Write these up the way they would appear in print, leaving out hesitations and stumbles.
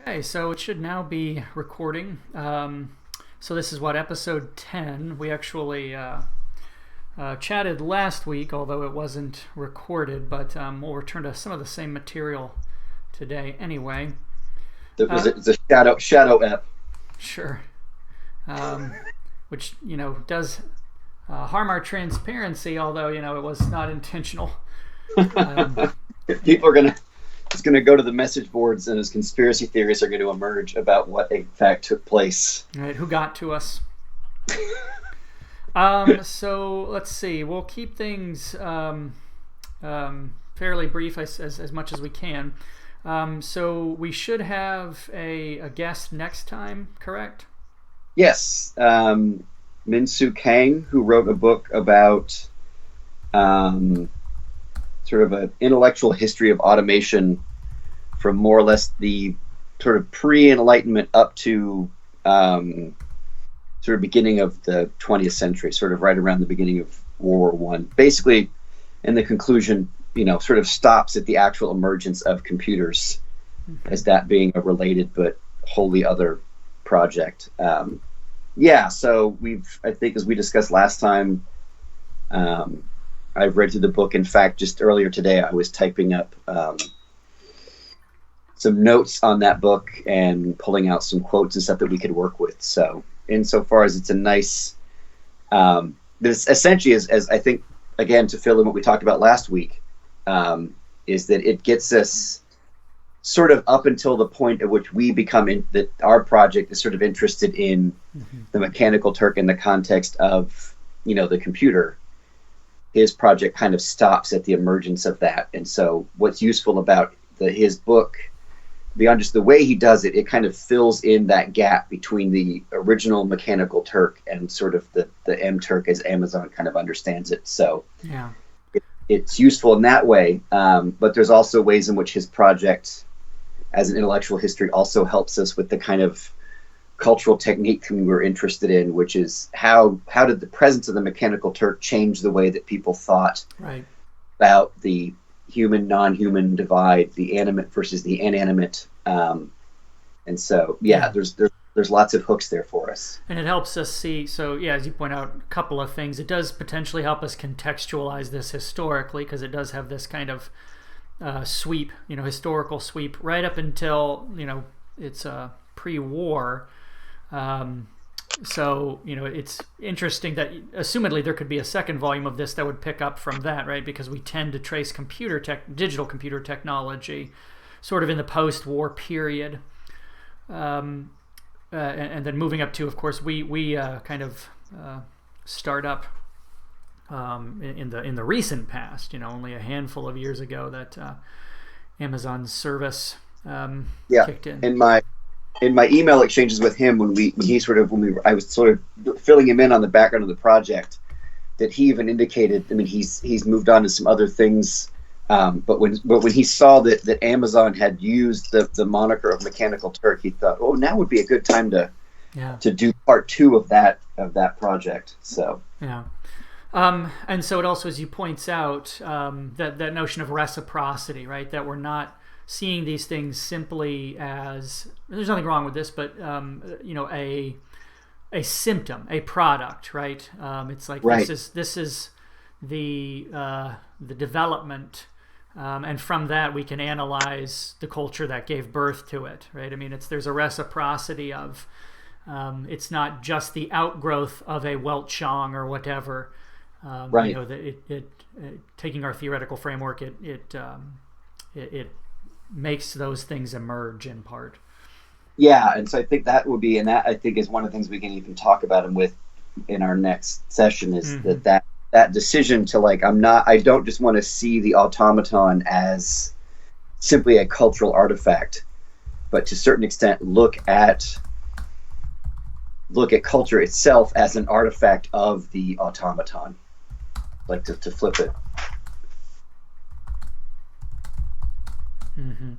Okay, so it should now be recording. So this is what, episode 10. We actually chatted last week, although it wasn't recorded, but we'll return to some of the same material today anyway. It's a shadow app. Sure. Um, which, does harm our transparency, although, it was not intentional. Um, People are gonna It's gonna go to the message boards, and as conspiracy theories are going to emerge about what in fact took place. right, who got to us? So let's see. We'll keep things fairly brief as much as we can. So we should have a guest next time, correct? Yes, Min-Soo Kang, who wrote a book about um, sort of an intellectual history of automation from more or less the sort of pre-Enlightenment up to sort of beginning of the 20th century, sort of right around the beginning of World War One. Basically, in the conclusion, sort of stops at the actual emergence of computers as that being a related but wholly other project. Yeah, so I think, as we discussed last time, I've read through the book. In fact, just earlier today, I was typing up some notes on that book and pulling out some quotes and stuff that we could work with. So, insofar as it's a nice, this essentially is, as I think, again, to fill in what we talked about last week, is that it gets us sort of up until the point at which we become that our project is sort of interested in the Mechanical Turk in the context of, the computer. His project kind of stops at the emergence of that. And so what's useful about his book, beyond just the way he does it, it kind of fills in that gap between the original Mechanical Turk and sort of the M-Turk as Amazon kind of understands it. So Yeah. it's useful in that way. But there's also ways in which his project as an intellectual history also helps us with the kind of cultural technique we were interested in, which is how did the presence of the Mechanical Turk change the way that people thought Right. about the human non-human divide, the animate versus the inanimate, and so Yeah. there's lots of hooks there for us. And it helps us see, so yeah, as you point out, a couple of things. It does potentially help us contextualize this historically, because it does have this kind of sweep, historical sweep, right up until, it's pre-war. So, it's interesting that, assumedly, there could be a second volume of this that would pick up from that, right? Because we tend to trace digital computer technology sort of in the post-war period. And then moving up to, of course, we kind of start up in the recent past. Only a handful of years ago that Amazon's service Yeah, kicked in. in my email exchanges with him, I was sort of filling him in on the background of the project, that he even indicated. I mean, he's moved on to some other things. But when he saw that Amazon had used the moniker of Mechanical Turk, he thought, oh, now would be a good time Yeah. to do part two of that project. So Yeah. And so it also, as you points out, that notion of reciprocity, right? That we're not seeing these things simply as, there's nothing wrong with this, but a symptom, a product, right? It's like right, this is the development, and from that we can analyze the culture that gave birth to it, right? I mean, there's a reciprocity of, it's not just the outgrowth of a Weltschong or whatever. right. Taking our theoretical framework, it makes those things emerge in part. Yeah, and so I think that would be, and that I think is one of the things we can even talk about him with in our next session, is Mm-hmm. that decision to, like, I don't just want to see the automaton as simply a cultural artifact, but to a certain extent look at culture itself as an artifact of the automaton, like to flip it. Mm-hmm.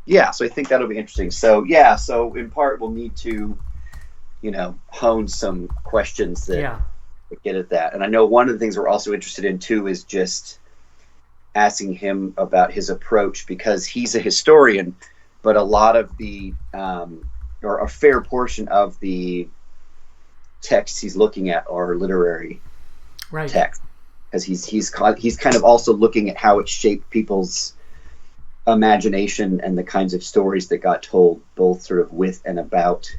Yeah, so I think that'll be interesting. So yeah, so in part we'll need to, hone some questions that Yeah. get at that. And I know one of the things we're also interested in too is just asking him about his approach, because he's a historian, but a lot of the or a fair portion of the texts he's looking at are literary Right. texts, because he's kind of also looking at how it shaped people's imagination and the kinds of stories that got told, both sort of with and about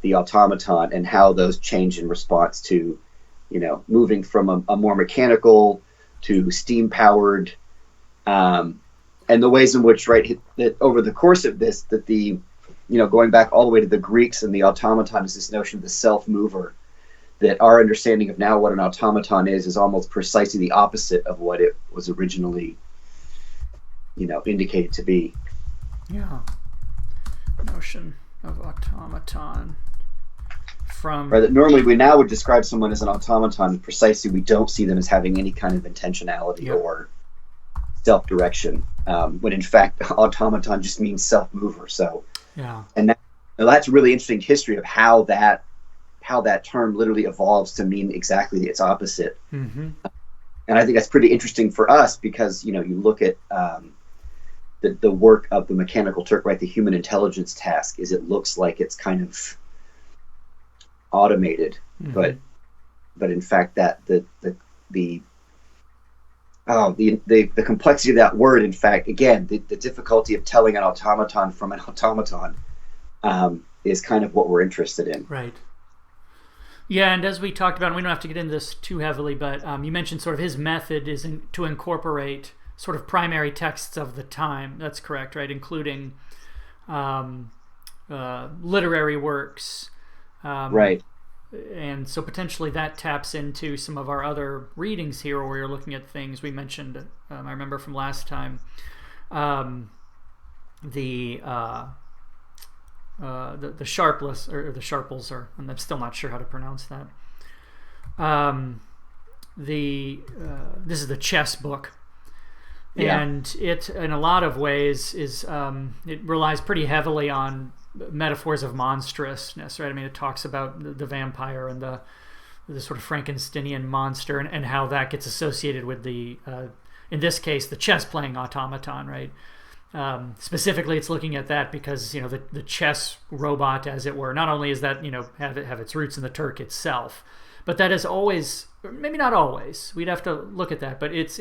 the automaton, and how those changed in response to, moving from a more mechanical to steam powered, and the ways in which, right, that over the course of this, that the, going back all the way to the Greeks, and the automaton is this notion of the self mover, that our understanding of now what an automaton is almost precisely the opposite of what it was originally, indicated to be. Yeah. Notion of automaton from... Right, that normally we now would describe someone as an automaton, precisely we don't see them as having any kind of intentionality, yep, or self-direction, when in fact automaton just means self-mover. So yeah, and that's a really interesting history of how that term literally evolves to mean exactly its opposite. mm-hmm, And I think that's pretty interesting for us, because you look at the work of the Mechanical Turk, right? The human intelligence task is, it looks like it's kind of automated, mm-hmm, but in fact that the complexity of that word, in fact, again, the difficulty of telling an automaton from an automaton, is kind of what we're interested in. right. Yeah, and as we talked about, and we don't have to get into this too heavily, but you mentioned sort of his method is to incorporate sort of primary texts of the time. That's correct, right? Including literary works. Right. And so potentially that taps into some of our other readings here, where you're looking at things we mentioned. I remember from last time, the sharpless, or the sharples, or I'm still not sure how to pronounce that. This is the chess book, Yeah. and it, in a lot of ways, is it relies pretty heavily on metaphors of monstrousness, right? I mean, it talks about the vampire and the sort of Frankensteinian monster, and how that gets associated with the, in this case, the chess playing automaton, right? Specifically, it's looking at that because the chess robot, as it were, not only is that have its roots in the Turk itself, but that is always, maybe not always, we'd have to look at that, but it's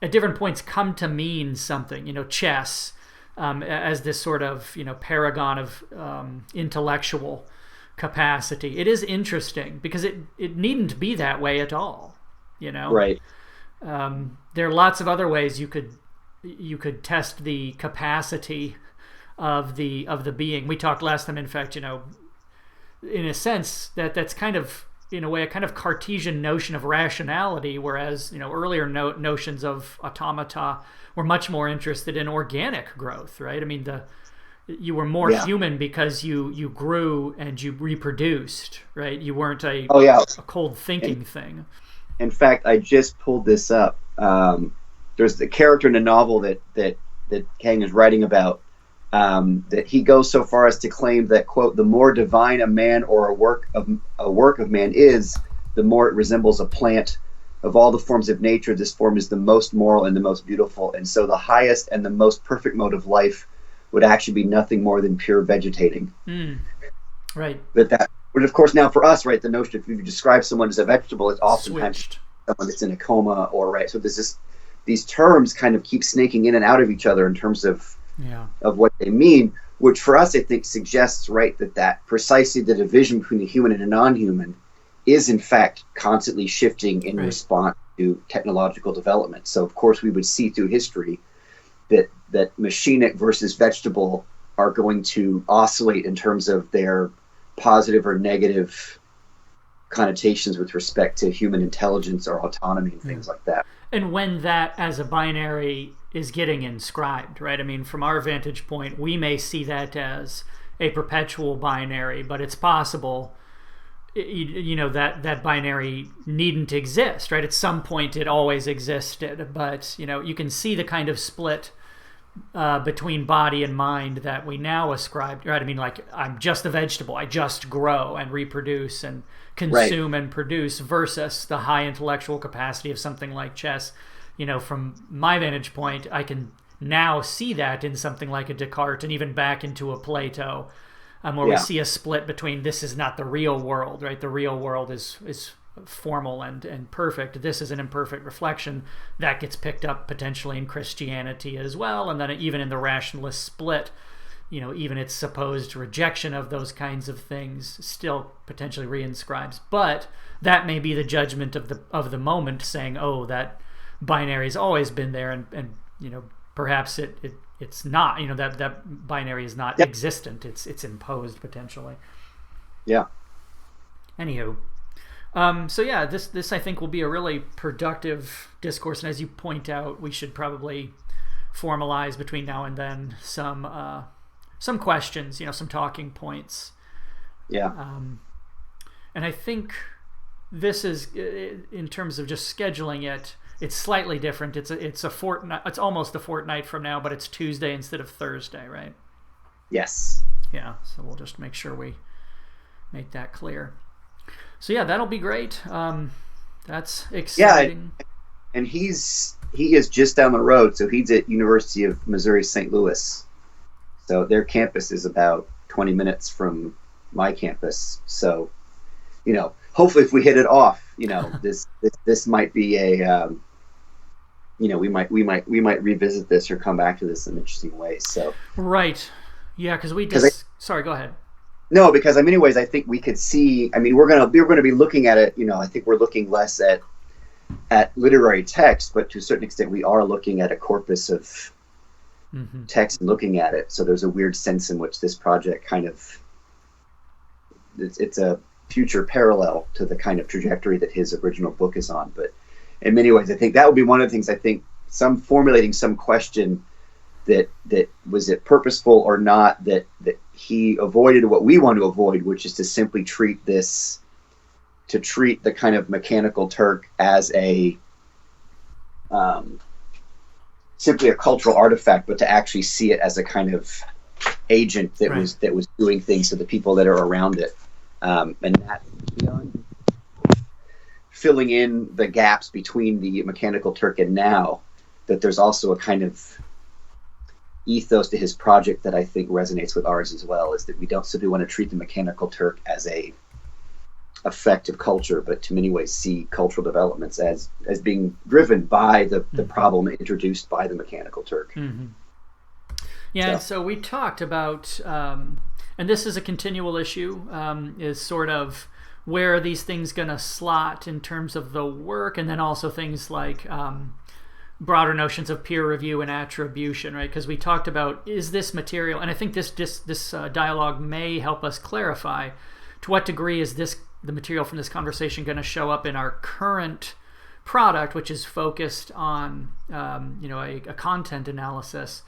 at different points come to mean something. Chess as this sort of paragon of intellectual capacity. It is interesting because it needn't be that way at all. Right. There are lots of other ways you could test the capacity of the being. We talked last time, in fact, in a sense that's kind of, in a way, a kind of Cartesian notion of rationality, whereas earlier notions of automata were much more interested in organic growth, right? I mean, you were more human because you grew and you reproduced, right? You weren't a cold thinking thing. In fact, I just pulled this up. There's the character in a novel that Kang is writing about, that he goes so far as to claim that, quote, the more divine a man or a work of man is, the more it resembles a plant. Of all the forms of nature, this form is the most moral and the most beautiful, and so the highest and the most perfect mode of life would actually be nothing more than pure vegetating. Right. But of course, now for us, right, the notion if you describe someone as a vegetable, it's oftentimes Switched. someone that's in a coma, or right. So there's these terms kind of keep snaking in and out of each other in terms of what they mean, which for us, I think, suggests, right, that precisely the division between the human and the non-human is in fact constantly shifting in response to technological development. So of course we would see through history that machinic versus vegetable are going to oscillate in terms of their positive or negative connotations with respect to human intelligence or autonomy and things like that. And when that as a binary is getting inscribed, right? I mean, from our vantage point, we may see that as a perpetual binary, but it's possible that binary needn't exist, right? At some point it always existed, but you can see the kind of split between body and mind that we now ascribe, right? I mean, like, I'm just a vegetable, I just grow and reproduce and consume and produce, versus the high intellectual capacity of something like chess. From my vantage point, I can now see that in something like a Descartes and even back into a Plato, where we Yeah. see a split between this is not the real world, right? The real world is formal and perfect. This is an imperfect reflection that gets picked up potentially in Christianity as well, and then even in the rationalist split, even its supposed rejection of those kinds of things still potentially reinscribes. But that may be the judgment of the moment, saying, oh, that binary's always been there, and perhaps it's not. That binary is not existent. It's imposed potentially. Yeah. Anywho. So yeah, this I think will be a really productive discourse, and as you point out, we should probably formalize between now and then some questions, some talking points. Yeah. And I think this is, in terms of just scheduling it, it's slightly different. It's a fortnight. It's almost a fortnight from now, but it's Tuesday instead of Thursday, right? Yes. Yeah. So we'll just make sure we make that clear. So yeah, that'll be great. That's exciting. Yeah, and he is just down the road. So he's at University of Missouri St. Louis. So their campus is about 20 minutes from my campus. So, hopefully if we hit it off, this might be a we might revisit this or come back to this in interesting ways. So right, yeah, sorry, go ahead. No, because in many ways I think we could see. I mean, we're going to be looking at it. I think we're looking less at literary text, but to a certain extent, we are looking at a corpus of text and looking at it. So there's a weird sense in which this project kind of it's a future parallel to the kind of trajectory that his original book is on. But in many ways, I think that would be one of the things. I think formulating some question that was it purposeful or not that he avoided what we want to avoid, which is to simply treat the kind of mechanical Turk as simply a cultural artifact, but to actually see it as a kind of agent that was doing things to the people that are around it, and that beyond filling in the gaps between the mechanical Turk and now, that there's also a kind of ethos to his project that I think resonates with ours as well, is that we don't simply want to treat the mechanical Turk as a effect of culture, but to many ways see cultural developments as being driven by the problem introduced by the mechanical Turk. Mm-hmm. Yeah, so we talked about, and this is a continual issue, is sort of where are these things going to slot in terms of the work, and then also things like broader notions of peer review and attribution, right? Because we talked about, is this material, and I think this dialogue may help us clarify to what degree is the material from this conversation going to show up in our current product, which is focused on a content analysis.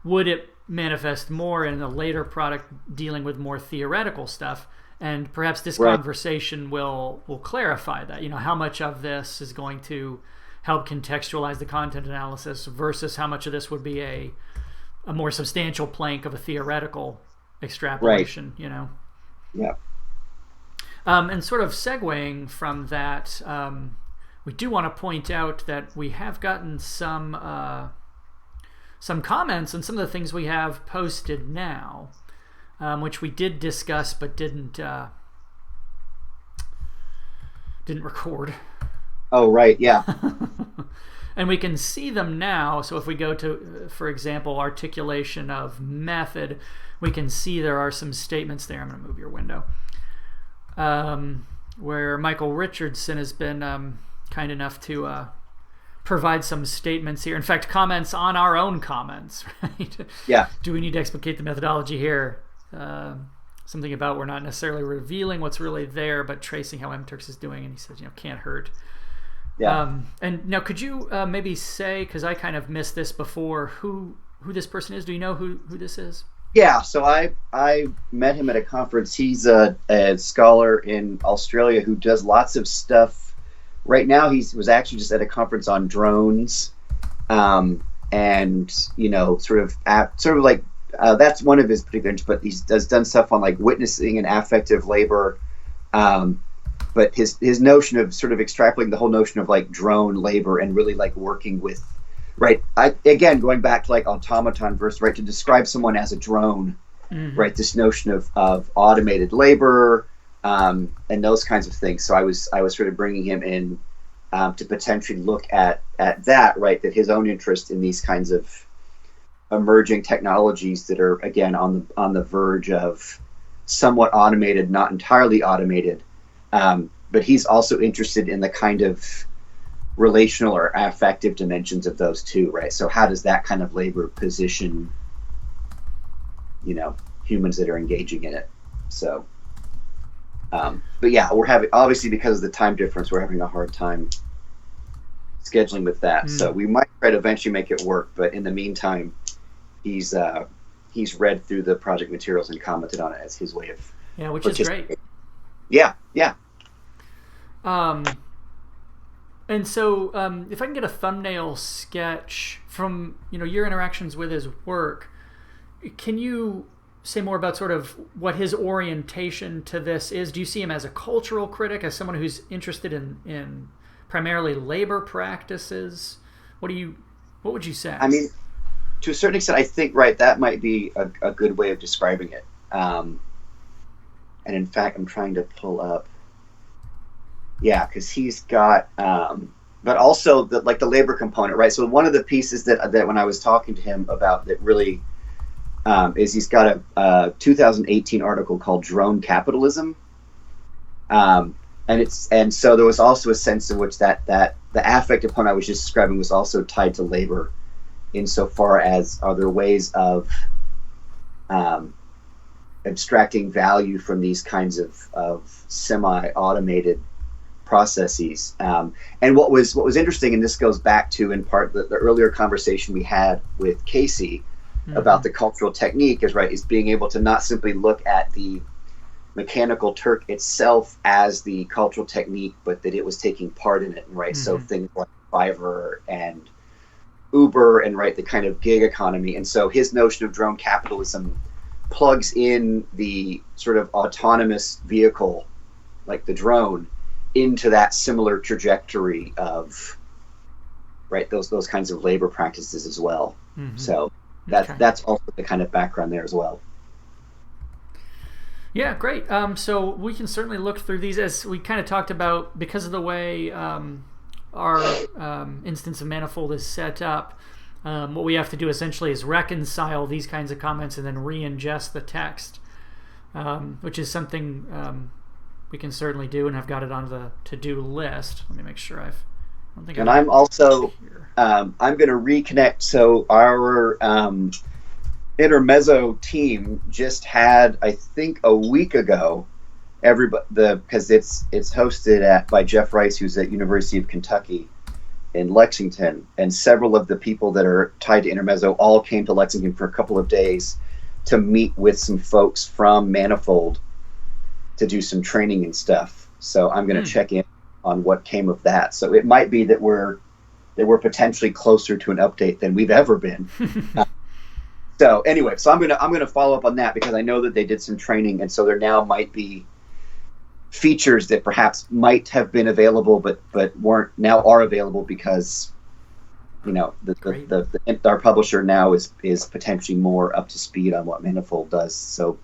Would it manifest more in a later product dealing with more theoretical stuff? And perhaps this conversation will clarify that. How much of this is going to help contextualize the content analysis versus how much of this would be a more substantial plank of a theoretical extrapolation, Yeah. And sort of segueing from that, we do want to point out that we have gotten some comments on some of the things we have posted now, which we did discuss but didn't record. Oh, right, yeah. And we can see them now. So if we go to, for example, articulation of method, we can see there are some statements there. I'm going to move your window. Where Michael Richardson has been kind enough to provide some statements here. In fact, comments on our own comments, right? Yeah. Do we need to explicate the methodology here? Something about we're not necessarily revealing what's really there, but tracing how Turks is doing. And he says, can't hurt. Yeah. And now, could you maybe say, because I kind of missed this before, who this person is? Do you know who this is? Yeah, so I met him at a conference. He's a scholar in Australia who does lots of stuff. Right now, he was actually just at a conference on drones, and sort of like that's one of his particular interests. But he's done stuff on like witnessing and affective labor. But his notion of sort of extrapolating the whole notion of like drone labor and really like working with right. Again, going back to like automaton versus, right, to describe someone as a drone, Mm-hmm. right, this notion of automated labor, and those kinds of things. So I was sort of bringing him in, to potentially look at that, right, that his own interest in these kinds of emerging technologies that are, again, on the verge of somewhat automated, not entirely automated, but he's also interested in the kind of relational or affective dimensions of those too, right? So how does that kind of labor position, you know, humans that are engaging in it? So, but yeah, we're having, obviously, because of the time difference, we're having a hard time scheduling with that. So we might try to eventually make it work, but in the meantime, he's read through the project materials and commented on it as his way of Yeah, which is great. participating. Yeah, yeah. Um, and so, if I can get a thumbnail sketch from your interactions with his work, can you say more about sort of what his orientation to this is? Do you see him as a cultural critic, as someone who's interested in primarily labor practices? What would you say? I mean, to a certain extent, I think, right, that might be a good way of describing it. And in fact, I'm trying to pull up, yeah, because he's got, but also the labor component, right? So one of the pieces that when I was talking to him about that really, is he's got a 2018 article called "Drone Capitalism," and so there was also a sense in which that the affect component I was just describing was also tied to labor, insofar as are there ways of abstracting value from these kinds of semi-automated processes. And what was interesting, and this goes back to in part the earlier conversation we had with Casey about the cultural technique, is being able to not simply look at the mechanical Turk itself as the cultural technique, but that it was taking part in it, right? So things like Fiverr and Uber and the kind of gig economy. And so his notion of drone capitalism plugs in the sort of autonomous vehicle, like the drone, into that similar trajectory of those kinds of labor practices as well. So that's also the kind of background there as well. Yeah, great. So we can certainly look through these, as we kind of talked about, because of the way our instance of manifold is set up. What we have to do essentially is reconcile these kinds of comments and then re-ingest the text, which is something we can certainly do, and I've got it on the to-do list. Let me make sure I don't think. And I'm also I'm going to reconnect. So our Intermezzo team just had, I think, a week ago, because it's hosted by Jeff Rice, who's at University of Kentucky in Lexington, and several of the people that are tied to Intermezzo all came to Lexington for a couple of days to meet with some folks from Manifold to do some training and stuff. So I'm going to check in on what came of that. So it might be that we're potentially closer to an update than we've ever been. So anyway, so I'm gonna follow up on that, because I know that they did some training, and so there now might be features that perhaps might have been available but weren't, now are available, because our publisher now is potentially more up to speed on what Manifold does. So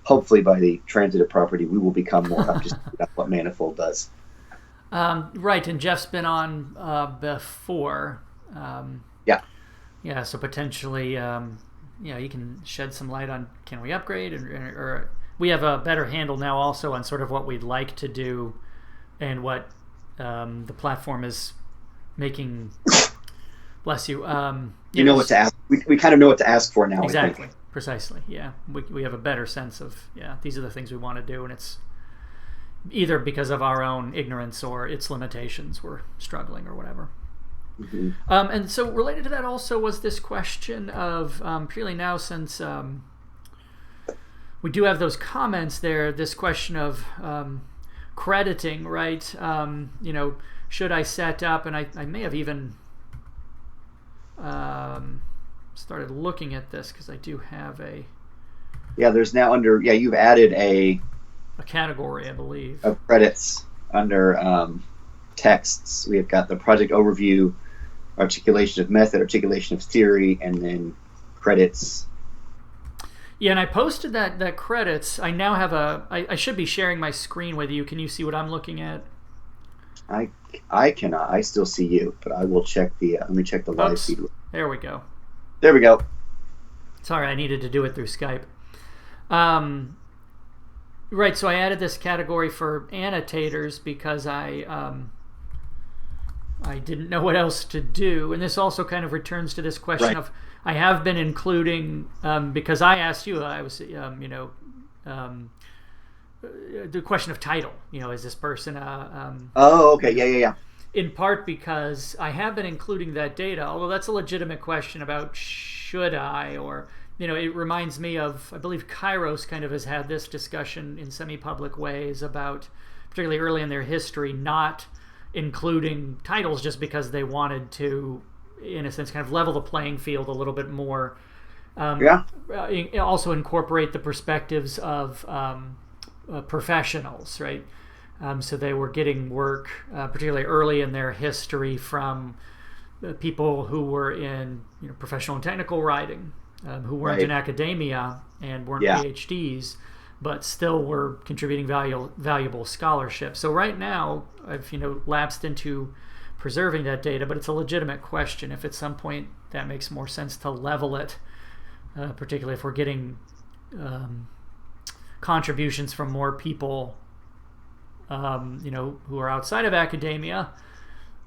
hopefully by the transitive property we will become more up to speed on what Manifold does. Right, and Jeff's been on before. Yeah, so potentially, you can shed some light on, can we upgrade, or we have a better handle now also on sort of what we'd like to do and what the platform is making. Bless you. You know what to ask. We kind of know what to ask for now. Exactly. Precisely. Yeah. We have a better sense of, these are the things we want to do, and it's either because of our own ignorance or its limitations we're struggling or whatever. And so related to that also was this question of, purely now, since we do have those comments there, this question of crediting, right? Should I set up, and I may have even started looking at this, because I do have there's now you've added a category, I believe, of credits under texts. We've got the project overview, articulation of method, articulation of theory, and then credits. Yeah, and I posted that credits. I now have I should be sharing my screen with you. Can you see what I'm looking at? I cannot. I still see you, but I will check the. Let me check the live feed. There we go. There we go. Sorry, I needed to do it through Skype. Right, so I added this category for annotators because I didn't know what else to do, and this also kind of returns to this question of I have been including because I asked you, I was the question of title. Is this person oh, okay, yeah. In part because I have been including that data, although that's a legitimate question about should I, or it reminds me of, I believe Kairos kind of has had this discussion in semi-public ways about, particularly early in their history, not including titles just because they wanted to, in a sense, kind of level the playing field a little bit more. Also incorporate the perspectives of professionals, right? So they were getting work, particularly early in their history, from people who were in professional and technical writing, who weren't in academia and weren't PhDs, but still were contributing valuable scholarship. So right now, I've lapsed into preserving that data, but it's a legitimate question. If at some point that makes more sense to level it, particularly if we're getting contributions from more people, who are outside of academia.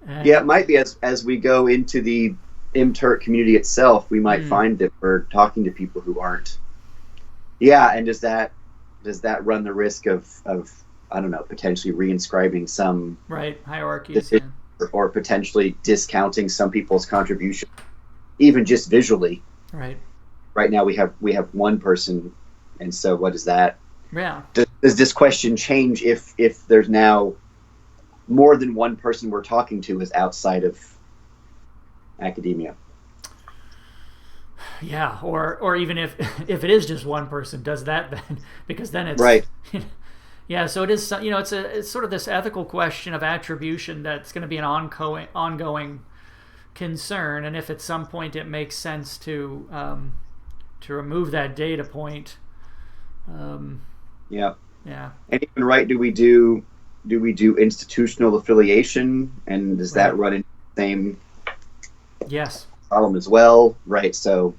And it might be as we go into the MTurk community itself, we might find that we're talking to people who aren't. Yeah, and does that run the risk of I don't know, potentially reinscribing some hierarchies, or potentially discounting some people's contribution, even just visually. Right now we have one person, and so what is that? Yeah. Does this question change if there's now more than one person we're talking to is outside of academia? Yeah, or even if it is just one person, does that then? Because then it's right. Yeah, so it is. It's sort of this ethical question of attribution that's going to be an ongoing concern, and if at some point it makes sense to remove that data point. Yeah. And even do we do institutional affiliation, and does that run in the same column as well? Right. So,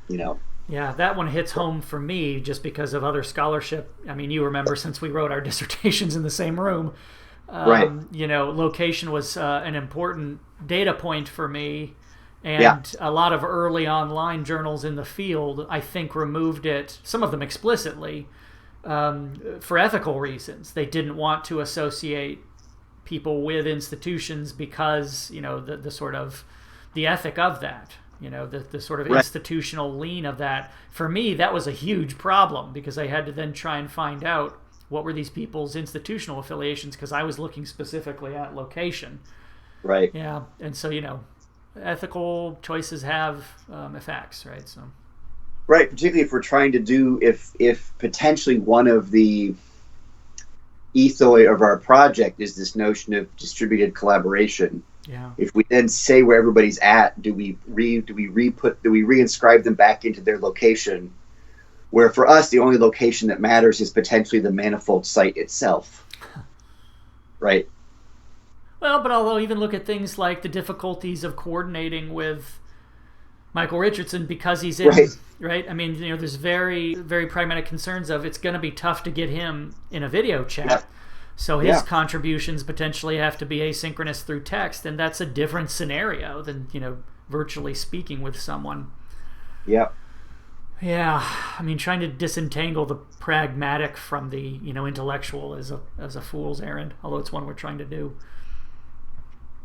Yeah, that one hits home for me just because of other scholarship. I mean, you remember since we wrote our dissertations in the same room, location was an important data point for me. And a lot of early online journals in the field, I think, removed it, some of them explicitly, for ethical reasons. They didn't want to associate people with institutions because, the sort of the ethic of that, the sort of institutional lean of that. For me, that was a huge problem because I had to then try and find out what were these people's institutional affiliations because I was looking specifically at location. Right. Yeah. And so, ethical choices have effects, right? So, right, particularly if we're trying to do if potentially one of the ethos of our project is this notion of distributed collaboration. Yeah. If we then say where everybody's at, do we reinscribe them back into their location? Where for us, the only location that matters is potentially the manifold site itself. Right. Well, but although even look at things like the difficulties of coordinating with Michael Richardson because he's in, right? I mean, there's very, very pragmatic concerns of it's going to be tough to get him in a video chat. Yep. So his contributions potentially have to be asynchronous through text, and that's a different scenario than, virtually speaking with someone. Yeah. Yeah, I mean, trying to disentangle the pragmatic from the, intellectual is a fool's errand, although it's one we're trying to do.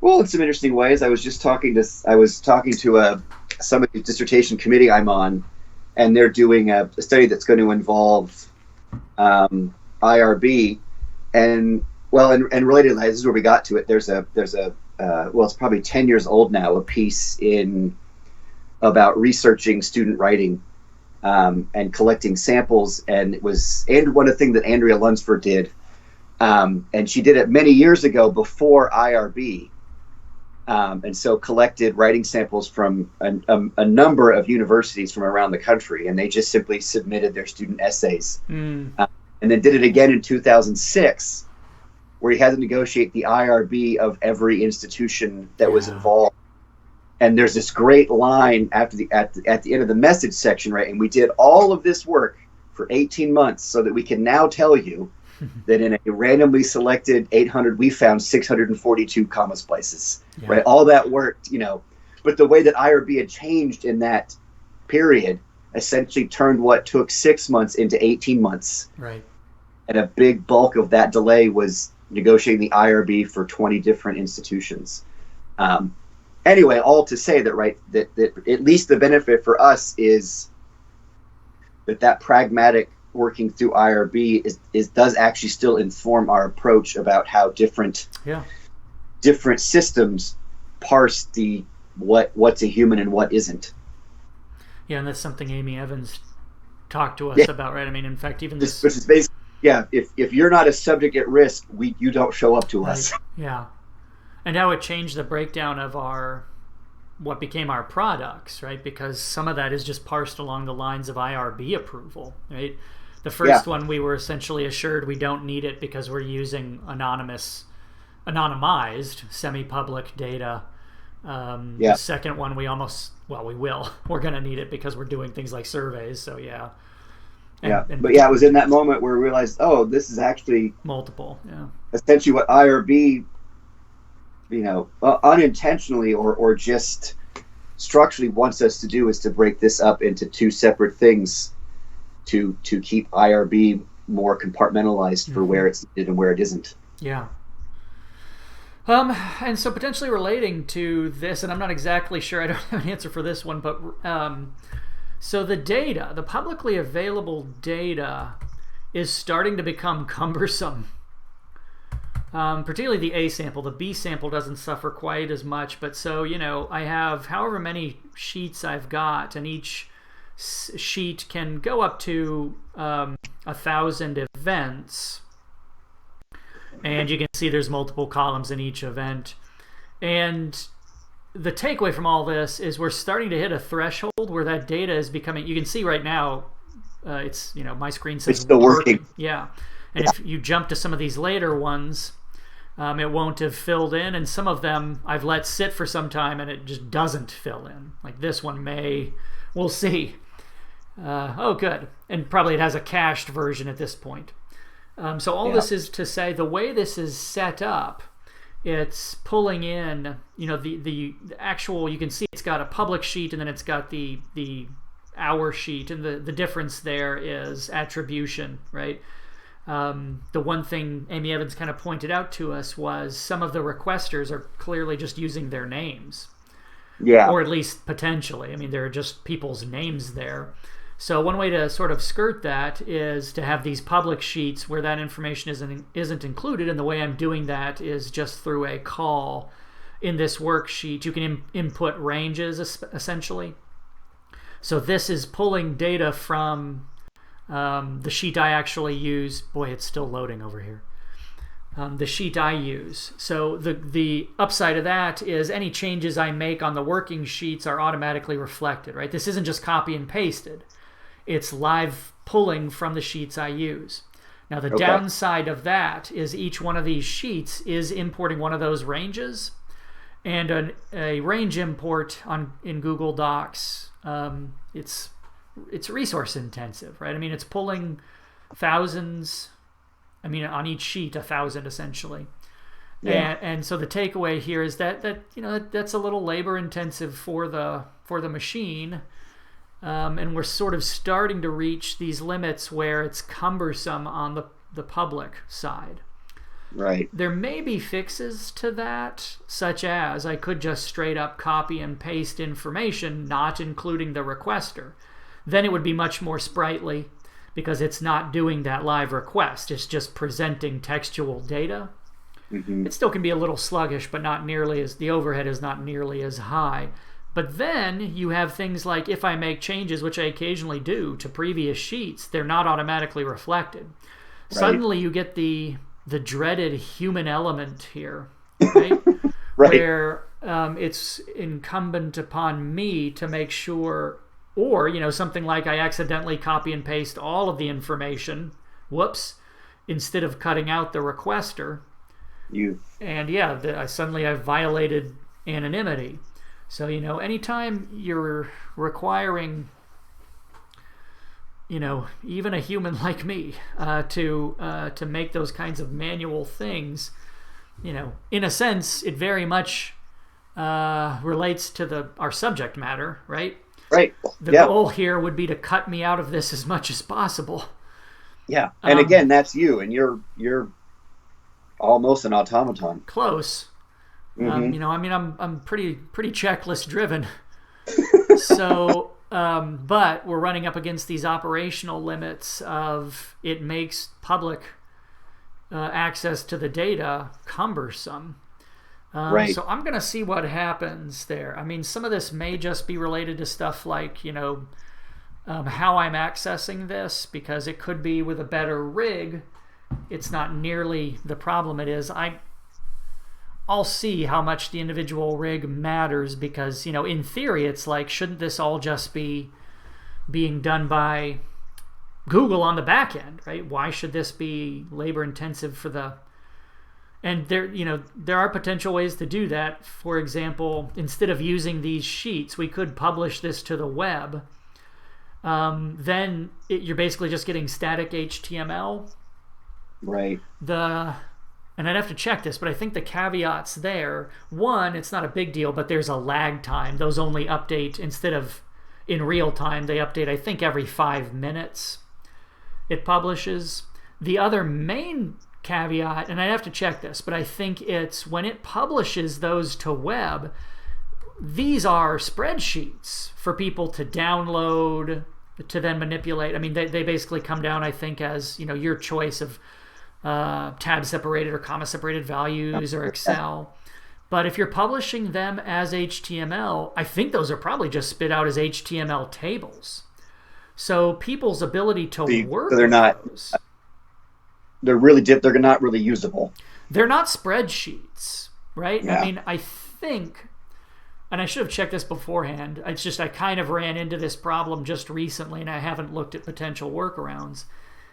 Well, in some interesting ways, I was talking to somebody's dissertation committee I'm on, and they're doing a study that's going to involve IRB, and related, this is where we got to it. There's a it's probably 10 years old now, a piece about researching student writing and collecting samples, and one of the things that Andrea Lunsford did, and she did it many years ago before IRB. and so collected writing samples from a number of universities from around the country, and they just simply submitted their student essays. And then did it again in 2006, where he had to negotiate the IRB of every institution that was involved. And there's this great line at the end of the message section, right? And we did all of this work for 18 months so that we can now tell you that in a randomly selected 800, we found 642 comma splices, right? All that worked, but the way that IRB had changed in that period essentially turned what took 6 months into 18 months. Right. And a big bulk of that delay was negotiating the IRB for 20 different institutions. Anyway, all to say that, right, that at least the benefit for us is that pragmatic working through IRB does actually still inform our approach about how different systems parse what's a human and what isn't. Yeah, and that's something Amy Evans talked to us about, right? I mean, in fact, even this which is basically, if you're not a subject at risk, you don't show up to us. Yeah. And how it changed the breakdown of what became our products, right? Because some of that is just parsed along the lines of IRB approval, right? The first one, we were essentially assured we don't need it because we're using anonymized, semi-public data. The second one, we will. We're going to need it because we're doing things like surveys, so yeah. But it was in that moment where we realized, this is actually multiple, essentially what IRB, unintentionally or just structurally wants us to do is to break this up into two separate things to keep IRB more compartmentalized for where it's needed and where it isn't. Yeah. And so potentially relating to this, and I'm not exactly sure, I don't have an answer for this one, but so the publicly available data is starting to become cumbersome. Particularly the A sample. The B sample doesn't suffer quite as much, but so, I have however many sheets I've got, and each sheet can go up to 1,000 events. And you can see there's multiple columns in each event. And the takeaway from all this is we're starting to hit a threshold where that data is becoming, you can see right now, it's, my screen says it's still working. Yeah. And if you jump to some of these later ones, it won't have filled in, and some of them I've let sit for some time and it just doesn't fill in. Like this one we'll see. Good. And probably it has a cached version at this point. So all this is to say, the way this is set up, it's pulling in, the actual, you can see it's got a public sheet and then it's got the hour sheet, and the difference there is attribution, right? The one thing Amy Evans kind of pointed out to us was some of the requesters are clearly just using their names. Yeah. Or at least potentially. I mean, there are just people's names there. So one way to sort of skirt that is to have these public sheets where that information isn't included, and the way I'm doing that is just through a call in this worksheet. You can input ranges, essentially. So this is pulling data from the sheet I actually use. Boy, it's still loading over here. The sheet I use. So the upside of that is any changes I make on the working sheets are automatically reflected, right? This isn't just copy and pasted. It's live pulling from the sheets I use. Now the downside of that is each one of these sheets is importing one of those ranges, and a range import in Google Docs, it's resource intensive, right? I mean, it's pulling thousands. I mean, on each sheet, 1,000 essentially. Yeah. And so the takeaway here is that that's a little labor intensive for the machine. And we're sort of starting to reach these limits where it's cumbersome on the public side. Right. There may be fixes to that, such as I could just straight up copy and paste information, not including the requester. Then it would be much more sprightly because it's not doing that live request. It's just presenting textual data. Mm-hmm. It still can be a little sluggish, but not nearly as, the overhead is not nearly as high. But then you have things like if I make changes, which I occasionally do, to previous sheets, they're not automatically reflected. Right. Suddenly you get the dreaded human element here, right? Right. Where it's incumbent upon me to make sure, or something like I accidentally copy and paste all of the information, whoops, instead of cutting out the requester, and suddenly I've violated anonymity. So anytime you're requiring even a human like me to make those kinds of manual things, in a sense it very much relates to our subject matter, right? Right. The goal here would be to cut me out of this as much as possible. Yeah. And again, that's you, and you're almost an automaton. Close. Mm-hmm. I'm pretty checklist driven. So, but we're running up against these operational limits of it makes public access to the data cumbersome. Right. So I'm going to see what happens there. I mean, some of this may just be related to stuff like, how I'm accessing this, because it could be with a better rig, it's not nearly the problem it is. I'll see how much the individual rig matters, because, in theory, it's like, shouldn't this all just be being done by Google on the back end, right? Why should this be labor intensive for the... And there are potential ways to do that. For example, instead of using these sheets, we could publish this to the web. Then you're basically just getting static HTML. Right. And I'd have to check this, but I think the caveats there, one, it's not a big deal, but there's a lag time. Those only update, instead of in real time, they update, I think, every 5 minutes it publishes. The other main caveat, and I'd have to check this, but I think it's when it publishes those to web, these are spreadsheets for people to download, to then manipulate. I mean, they basically come down, I think, as your choice of tab separated or comma separated values or Excel. But if you're publishing them as HTML, I think those are probably just spit out as HTML tables. So people's ability to work they're not those, they're not really usable. They're not spreadsheets, right? Yeah. I mean, I think, and I should have checked this beforehand, it's just I kind of ran into this problem just recently, and I haven't looked at potential workarounds.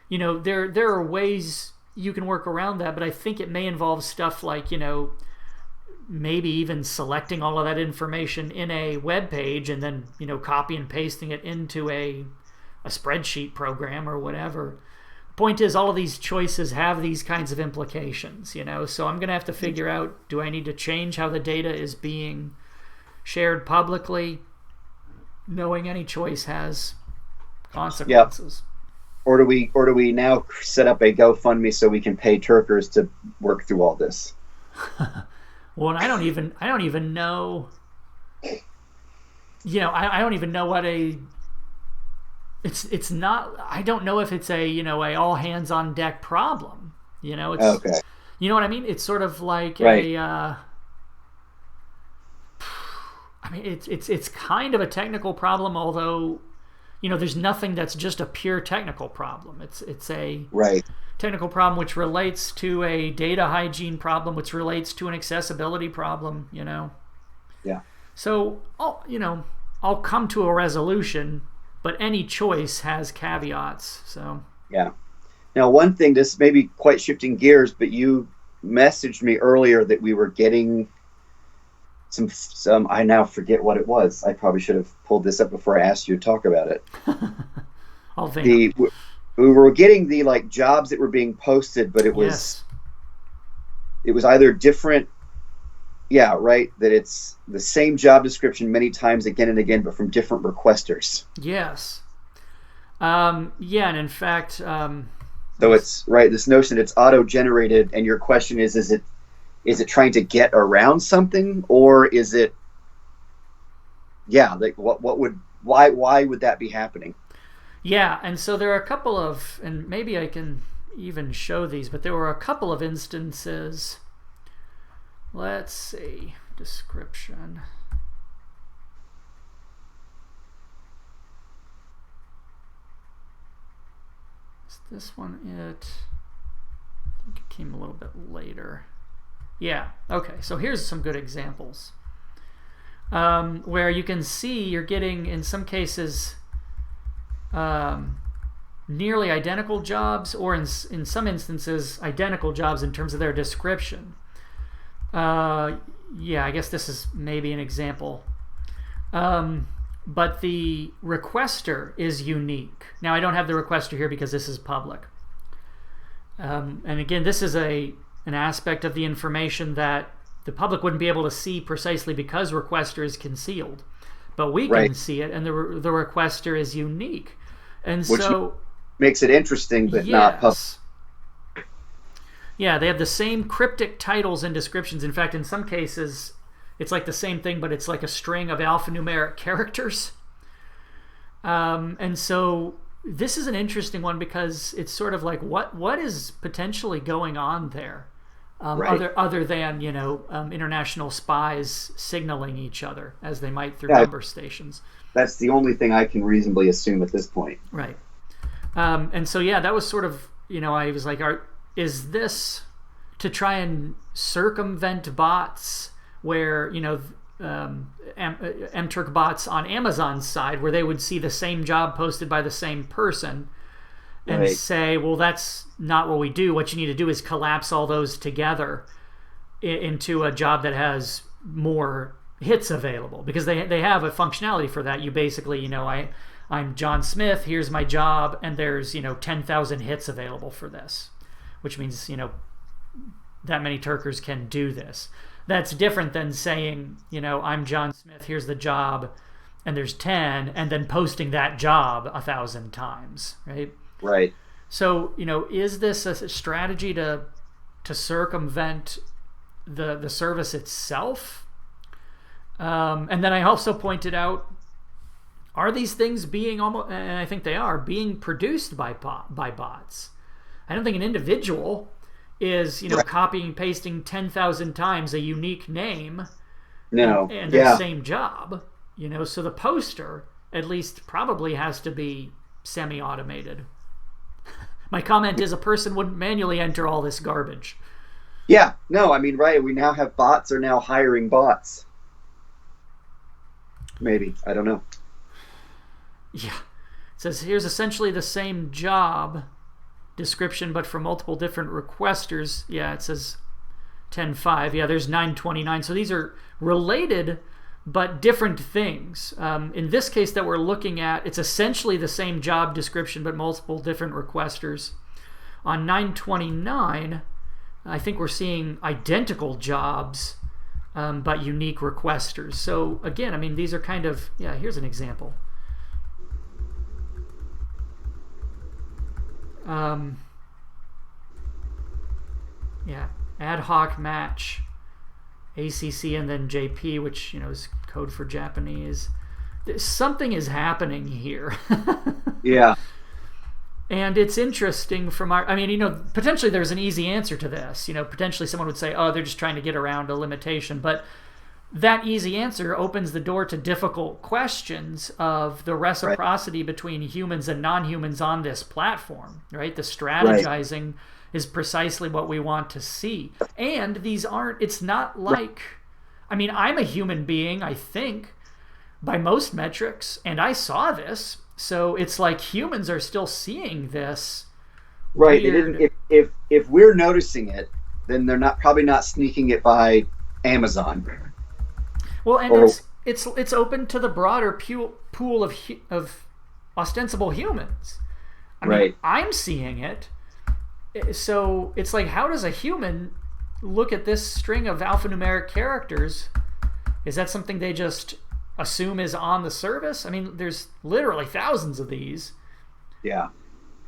There are ways you can work around that, but I think it may involve stuff like, maybe even selecting all of that information in a web page and then, copy and pasting it into a spreadsheet program or whatever. Point is, all of these choices have these kinds of implications, so I'm going to have to figure out, do I need to change how the data is being shared publicly, knowing any choice has consequences. Or do we now set up a GoFundMe so we can pay Turkers to work through all this? Well, I don't even know. I don't even know what it's not. I don't know if it's a all hands on deck problem. It's okay. You know what I mean? It's sort of like right. I mean, it's kind of a technical problem, although there's nothing that's just a pure technical problem. It's a right. technical problem which relates to a data hygiene problem, which relates to an accessibility problem. Yeah. So I'll come to a resolution, but any choice has caveats. So yeah. Now, one thing, this may be quite shifting gears, but you messaged me earlier that we were getting some I now forget what it was. I probably should have pulled this up before I asked you to talk about it. I'll think. We were getting the jobs that were being posted, but it was either different. Yeah, right. That it's the same job description many times again and again, but from different requesters. Yes. And in fact, so it's right. This notion that it's auto-generated, and your question is it trying to get around something, or is it? Yeah, why would that be happening? Yeah, and so there are a couple of, and maybe I can even show these, but there were a couple of instances. Let's see, description. Is this one it? I think it came a little bit later. Yeah, okay, so here's some good examples. where you can see you're getting, in some cases, nearly identical jobs, or in some instances, identical jobs in terms of their description. Yeah, I guess this is maybe an example. But the requester is unique. Now, I don't have the requester here because this is public. And again, this is an aspect of the information that the public wouldn't be able to see precisely because requester is concealed. But we can see it, and the requester is unique. And which so makes it interesting, but not public. Yeah, they have the same cryptic titles and descriptions. In fact, in some cases, it's like the same thing, but it's like a string of alphanumeric characters. And so this is an interesting one because it's sort of like what is potentially going on there, other than international spies signaling each other as they might through number stations. That's the only thing I can reasonably assume at this point. Right. And so that was sort of I was like, is this to try and circumvent bots where Turk bots on Amazon's side, where they would see the same job posted by the same person and say, well, that's not what we do. What you need to do is collapse all those together into a job that has more hits available, because they have a functionality for that. You basically, I'm John Smith, here's my job, and there's 10,000 hits available for this, which means that many Turkers can do this. That's different than saying, I'm John Smith, here's the job, and there's 10, and then posting that job 1,000 times, right? Right. So, is this a strategy to circumvent the service itself? And then I also pointed out, are these things being almost, and I think they are, being produced by bots? I don't think an individual is copying and pasting 10,000 times a unique name and the same job. So the poster at least probably has to be semi-automated. My comment is a person wouldn't manually enter all this garbage. Yeah, no, I mean, right, we now have bots are now hiring bots. Maybe, I don't know. Yeah. It says here's essentially the same job description, but for multiple different requesters. Yeah, it says 10.5. Yeah, there's 929. So these are related but different things. In this case that we're looking at, it's essentially the same job description but multiple different requesters. On 929, I think we're seeing identical jobs but unique requesters. So again, I mean, these are kind of, here's an example. Ad hoc match, ACC and then JP, which is code for Japanese. Something is happening here. Yeah. And it's interesting from potentially there's an easy answer to this. Potentially someone would say, oh, they're just trying to get around a limitation. But that easy answer opens the door to difficult questions of the reciprocity between humans and non-humans on this platform, right? The strategizing is precisely what we want to see. And it's not like, I'm a human being, I think, by most metrics, and I saw this. So it's like humans are still seeing this. Right. If we're noticing it, then they're probably not sneaking it by Amazon. Well, and it's open to the broader pool of ostensible humans. I mean, I'm seeing it. So it's like, how does a human look at this string of alphanumeric characters? Is that something they just assume is on the service? I mean, there's literally thousands of these. Yeah.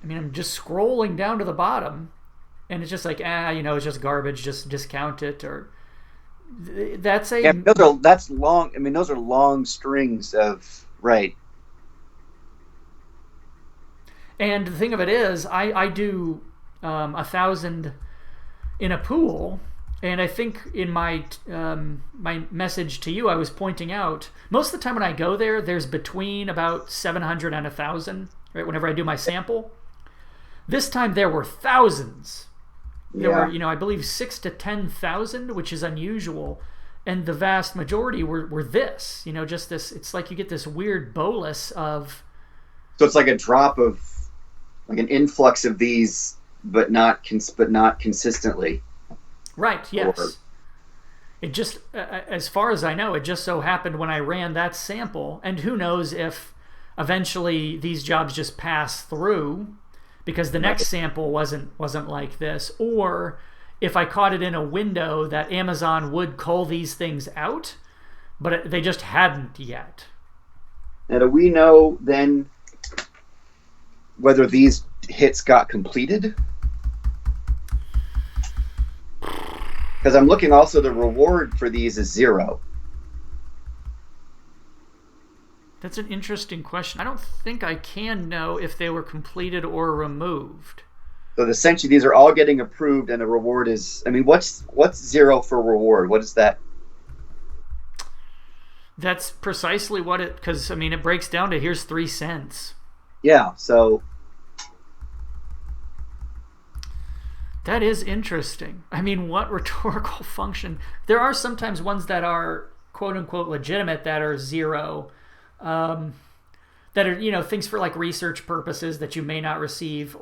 I mean, I'm just scrolling down to the bottom, and it's just like, it's just garbage. Just discount it, or that's a. Yeah, that's long. I mean, those are long strings of And the thing of it is, I do 1,000 in a pool. And I think in my my message to you, I was pointing out, most of the time when I go there, there's between about 700 and 1,000, right, whenever I do my sample. This time there were thousands. There were, I believe 6,000 to 10,000, which is unusual. and the vast majority were this, just this. It's like you get this weird bolus of. So it's like a drop of, like an influx of these, but not consistently. Right. Yes. Or, it just, as far as I know, it just so happened when I ran that sample, and who knows if eventually these jobs just pass through because the next sample wasn't like this, or if I caught it in a window that Amazon would cull these things out, but they just hadn't yet. Now, do we know then whether these hits got completed? Because I'm looking also, the reward for these is 0. That's an interesting question. I don't think I can know if they were completed or removed. So essentially, these are all getting approved, and the reward is. I mean, what's 0 for reward? What is that? That's precisely what it. Because I mean, it breaks down to here's 3 cents. Yeah. So. That is interesting. I mean, what rhetorical function? There are sometimes ones that are quote unquote legitimate that are 0. That are things for like research purposes that you may not receive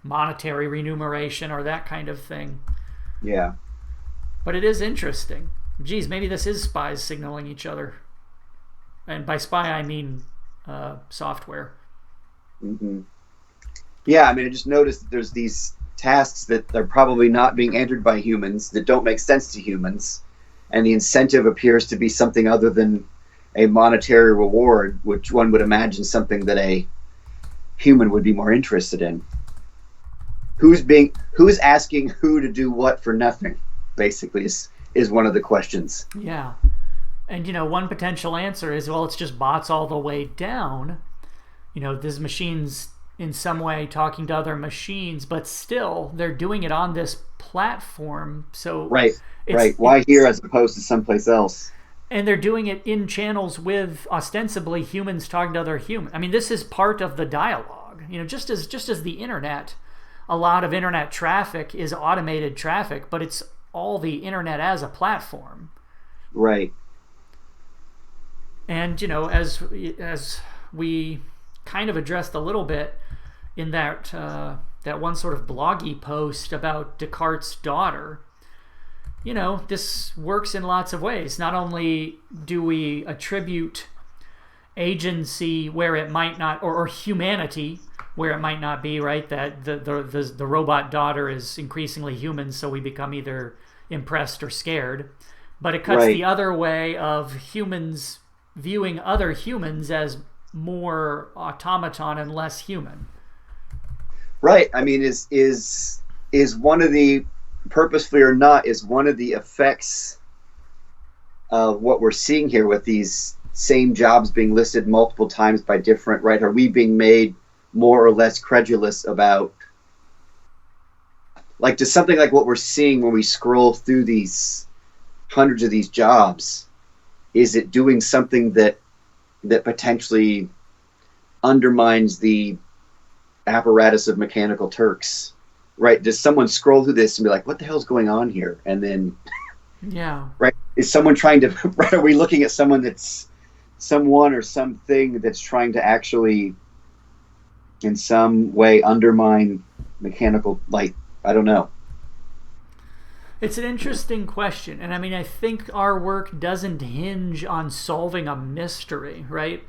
monetary remuneration or that kind of thing. Yeah. But it is interesting. Geez, maybe this is spies signaling each other. And by spy, I mean software. Mm-hmm. Yeah, I mean, I just noticed that there's these tasks that are probably not being entered by humans that don't make sense to humans. And the incentive appears to be something other than a monetary reward, which one would imagine something that a human would be more interested in. Who's asking who to do what for nothing, basically, is one of the questions. Yeah. And one potential answer is, well, it's just bots all the way down. These machines in some way talking to other machines, but still they're doing it on this platform. So right. Why here as opposed to someplace else? And they're doing it in channels with ostensibly humans talking to other humans. I mean, this is part of the dialogue. Just as the internet, a lot of internet traffic is automated traffic, but it's all the internet as a platform. Right. And as we kind of addressed a little bit in that one sort of bloggy post about Descartes' daughter. This works in lots of ways. Not only do we attribute agency where it might not, or humanity where it might not be, right? That the robot daughter is increasingly human, so we become either impressed or scared. But it cuts the other way of humans viewing other humans as more automaton and less human. Right. I mean, is one of the, purposefully or not, is one of the effects of what we're seeing here with these same jobs being listed multiple times by different, right? Are we being made more or less credulous about, like, just something like what we're seeing when we scroll through these hundreds of these jobs? Is it doing something that potentially undermines the apparatus of mechanical Turks, right? Does someone scroll through this and be like, what the hell's going on here? And then, yeah, right? Is someone trying to, right? Are we looking at someone or something that's trying to actually in some way undermine mechanical, like, I don't know. It's an interesting question. And I mean, I think our work doesn't hinge on solving a mystery, right?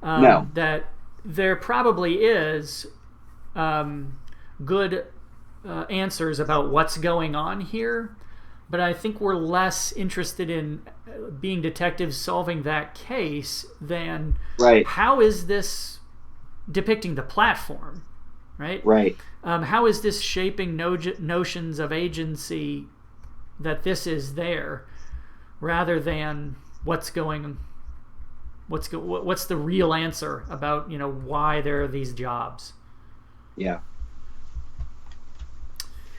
No. That there probably is good answers about what's going on here, but I think we're less interested in being detectives solving that case than how is this depicting the platform, right? Right. How is this shaping notions of agency that this is there, rather than what's the real answer about why there are these jobs? Yeah.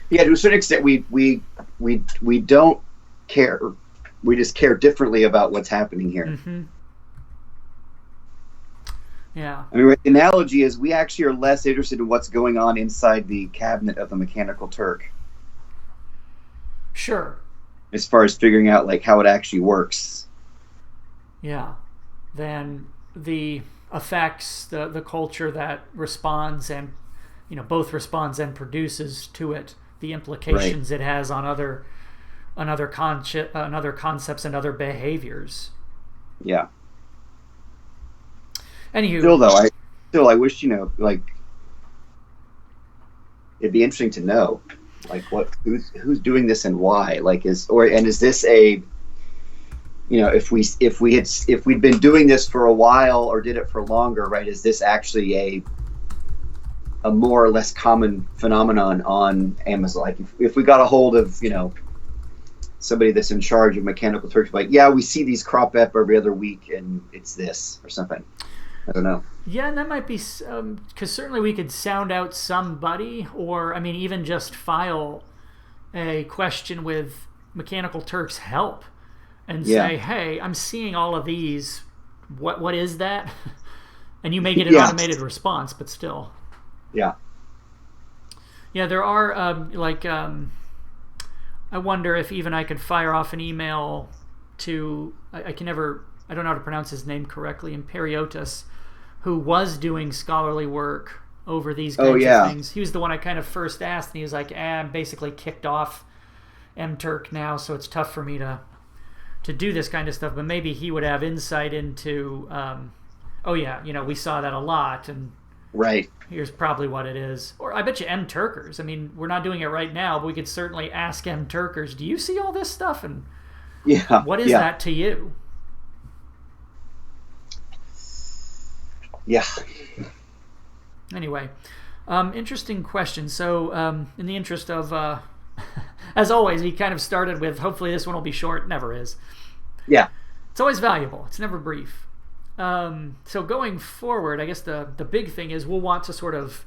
Yeah, to a certain extent, we don't care. We just care differently about what's happening here. Mm-hmm. Yeah. I mean, the analogy is we actually are less interested in what's going on inside the cabinet of the Mechanical Turk. Sure. as far as figuring out like how it actually works. Yeah. Than the effects, the culture that responds and, both responds and produces to it, the Right. implications it has on other concepts and other behaviors. Yeah. Anywho, Still though, I wish, like it'd be interesting to know like who's doing this and why. Like is this a, if we'd been doing this for a while or did it for longer, right? Is this actually a more or less common phenomenon on Amazon? Like if we got a hold of, somebody that's in charge of Mechanical Turks, like, yeah, we see these crop up every other week and it's this or something. I don't know. yeah, and that might be because certainly we could sound out somebody, or I mean, even just file a question with Mechanical Turk's help and Yeah. say, "Hey, I'm seeing all of these. What is that?" And you may get an Yeah. automated response, but still, Yeah. yeah, there are I wonder if even I could fire off an email to I can never I don't know how to pronounce his name correctly, Imperiotus, who was doing scholarly work over these Oh kinds of yeah. things. He was the one I kind of first asked, and he was like, I'm basically kicked off MTurk now, so it's tough for me to do this kind of stuff. But maybe he would have insight into, oh yeah, we saw that a lot, and Right. here's probably what it is. Or I bet you MTurkers. I mean, we're not doing it right now, but we could certainly ask MTurkers, do you see all this stuff, and Yeah. what is Yeah. that to you? Yeah. Anyway, interesting question. So, in the interest of, as always, we kind of started with hopefully this one will be short. Never is. Yeah. It's always valuable. It's never brief. So going forward, I guess the big thing is we'll want to sort of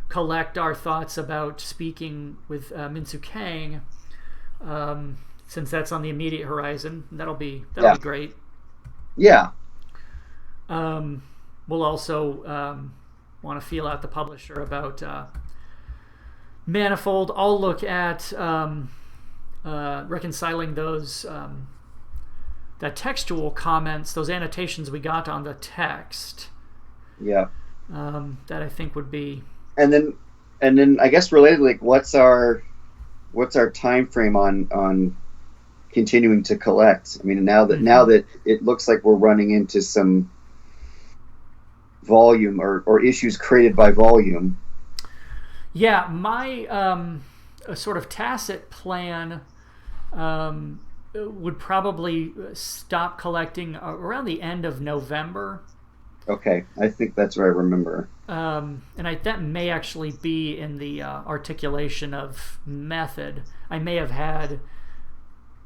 collect our thoughts about speaking with Minsu Kang, since that's on the immediate horizon. That'll Yeah. be great. Yeah. We'll also want to feel out the publisher about Manifold. I'll look at reconciling those that textual comments, those annotations we got on the text. Yeah. That I think would be. And then I guess related, like what's our time frame on continuing to collect? I mean, now that it looks like we're running into some volume or issues created by volume. Yeah, my sort of tacit plan would probably stop collecting around the end of November. Okay, I think that's what I remember. That may actually be in the articulation of method. I may have had.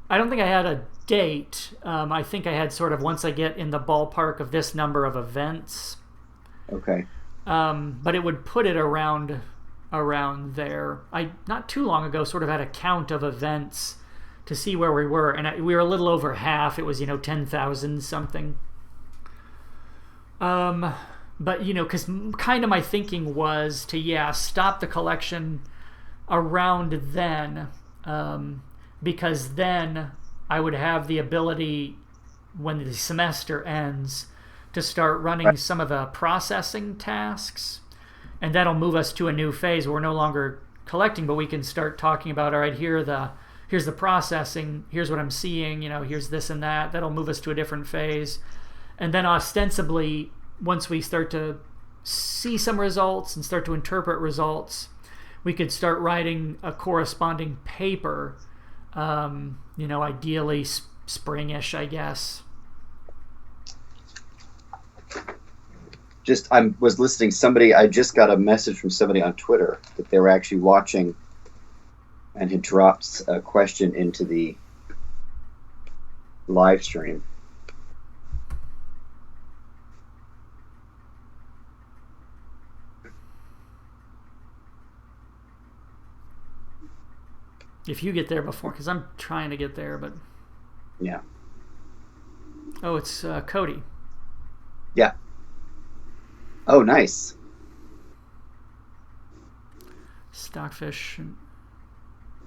I don't think I had a date. I think I had sort of once I get in the ballpark of this number of events. Okay. But it would put it around there. I not too long ago sort of had a count of events to see where we were, and we were a little over half. It was 10,000 something. But because kind of my thinking was to stop the collection around then, because then I would have the ability when the semester ends to start running some of the processing tasks, and that'll move us to a new phase where we're no longer collecting, but we can start talking about, all right, here's the processing, here's what I'm seeing, here's this and that. That'll move us to a different phase, and then ostensibly once we start to see some results and start to interpret results, we could start writing a corresponding paper, ideally springish, I guess. I was listening. I just got a message from somebody on Twitter that they were actually watching and had dropped a question into the live stream. If you get there before, because I'm trying to get there, but Yeah. oh, it's Cody. Yeah. Oh, nice. Stockfish.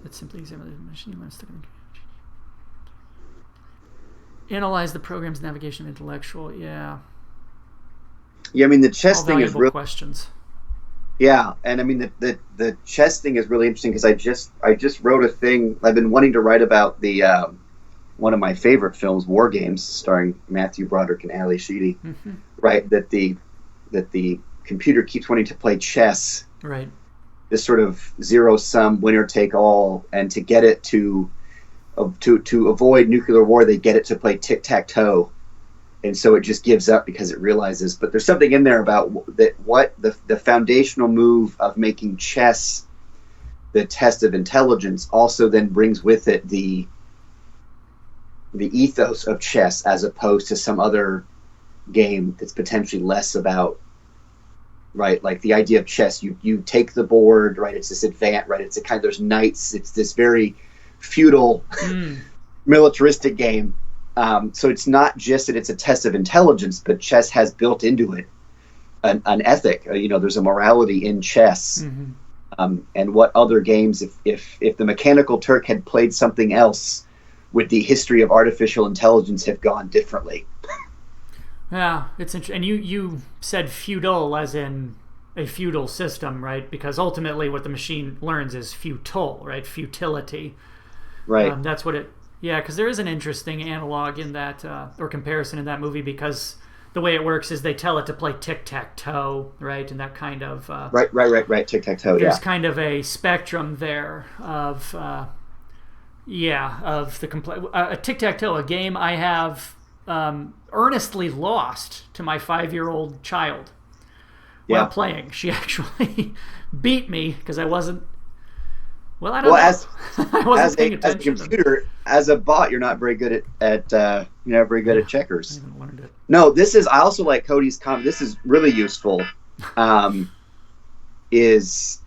It's simply examine the machine. Analyze the program's navigation intellectual. Yeah. Yeah, I mean the chess All thing is valuable really questions. yeah, and I mean the chess thing is really interesting because I just wrote a thing. I've been wanting to write about the one of my favorite films, War Games, starring Matthew Broderick and Ali Sheedy. Mm-hmm. Right, that the computer keeps wanting to play chess, Right. this sort of zero sum winner take all, and to get it to avoid nuclear war, they get it to play tic tac toe, and so it just gives up because it realizes. But there's something in there about that what the foundational move of making chess the test of intelligence also then brings with it the ethos of chess as opposed to some other game that's potentially less about, right, like the idea of chess, you take the board, right, it's this advance, right, it's a kind of, there's knights, it's this very feudal militaristic game. So it's not just that it's a test of intelligence, but chess has built into it an ethic. There's a morality in chess. And what other games, if the Mechanical Turk had played something else, would the history of artificial intelligence have gone differently? Yeah, it's interesting. And you said feudal as in a feudal system, right? Because ultimately what the machine learns is futile, right? Futility. Right. That's what it... Yeah, because there is an interesting analog in that, or comparison in that movie, because the way it works is they tell it to play tic-tac-toe, right? And that kind of... Right. Tic-tac-toe, there's yeah. kind of a spectrum there of... of the... a tic-tac-toe, a game I have... earnestly lost to my 5-year-old child while playing. She actually beat me because I wasn't. Well, I don't know. I wasn't paying attention. As a computer, as a bot, you're not very good at you're not very good at checkers. I haven't learned it. No, this is. I also like Cody's comment. This is really useful. Is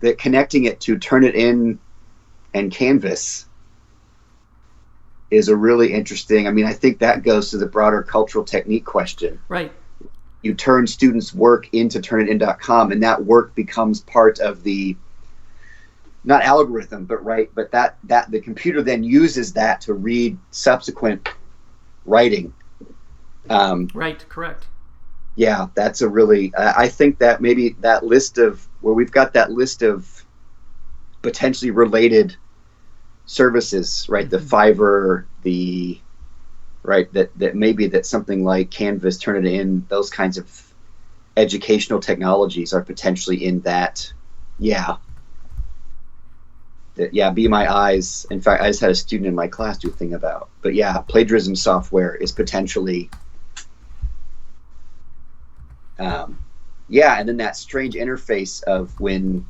that connecting it to Turnitin and Canvas is a really interesting. I mean, I think that goes to the broader cultural technique question. Right. You turn students' work into Turnitin.com, and that work becomes part of the not algorithm, but that the computer then uses that to read subsequent writing. Right. Correct. Yeah, that's a really. I think that maybe that list of where we've got that list of potentially related services, right? The Fiverr, that maybe that something like Canvas, Turnitin, those kinds of educational technologies are potentially in that. Be my eyes. In fact, I just had a student in my class do a thing about. But yeah, plagiarism software is potentially. And then that strange interface of when,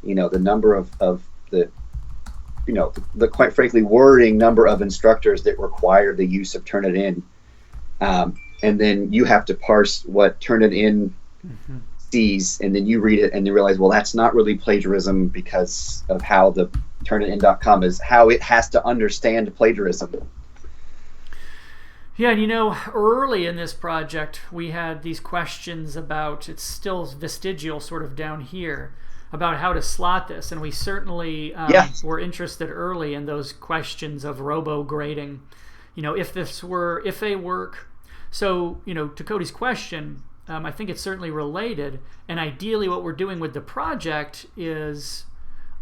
the number of the quite frankly worrying number of instructors that require the use of Turnitin, and then you have to parse what Turnitin sees, and then you read it and you realize, well, that's not really plagiarism because of how the Turnitin.com is, how it has to understand plagiarism. Yeah, and early in this project, we had these questions about, it's still vestigial sort of down here, about how to slot this, and we certainly were interested early in those questions of robo-grading. If a work, so, to Cody's question, I think it's certainly related, and ideally what we're doing with the project is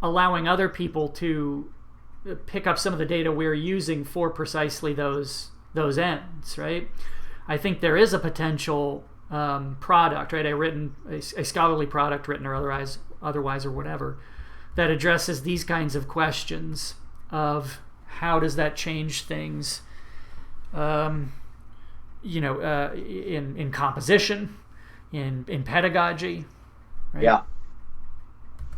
allowing other people to pick up some of the data we're using for precisely those ends, right? I think there is a potential product, right? A scholarly product, written or otherwise or whatever, that addresses these kinds of questions of how does that change things, in composition, in pedagogy, right? Yeah.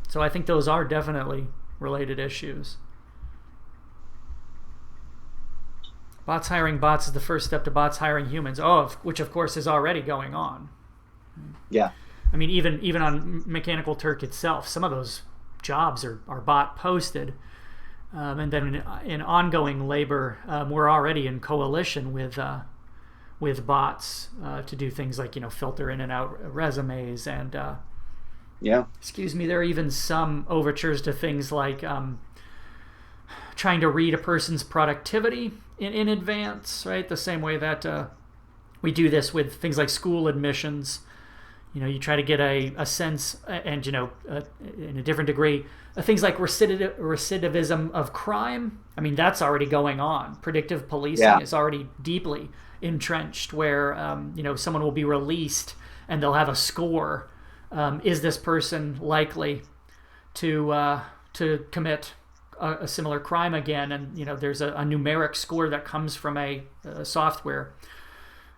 So I think those are definitely related issues. Bots hiring bots is the first step to bots hiring humans. Which of course is already going on. Yeah. I mean, even on Mechanical Turk itself, some of those jobs are bot posted, and then in ongoing labor, we're already in coalition with bots to do things like filter in and out resumes and there are even some overtures to things like trying to read a person's productivity in advance, right? The same way that we do this with things like school admissions. You try to get a sense, and in a different degree, things like recidivism of crime. I mean, that's already going on. Predictive policing is already deeply entrenched, where someone will be released and they'll have a score. Is this person likely to commit a similar crime again? And there's a numeric score that comes from a software